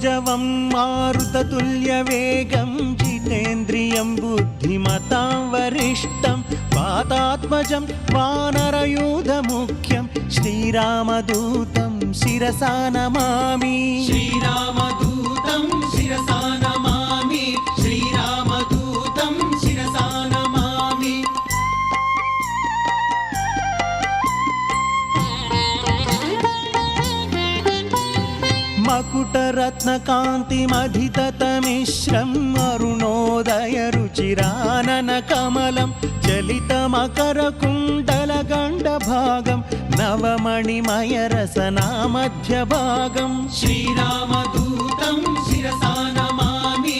मनोजवं मारुततुल्यवेगं जितेन्द्रियं बुद्धिमतां वरिष्ठं वातात्मजं वानरयूथमुख्यं श्रीरामदूतं शिरसा नमामि। श्रीरामदूतं शिरसा नमामि। श्रीरामदूतं शिरसा नमामि। मकुटरत्नकान्तिमधिततमिश्रम् अरुणोदयरुचिराननकमलं चलितमकरकुण्डलगण्डभागं नवमणिमयरसनामध्यभागम्। श्रीरामदूतं शिरसा नमामि।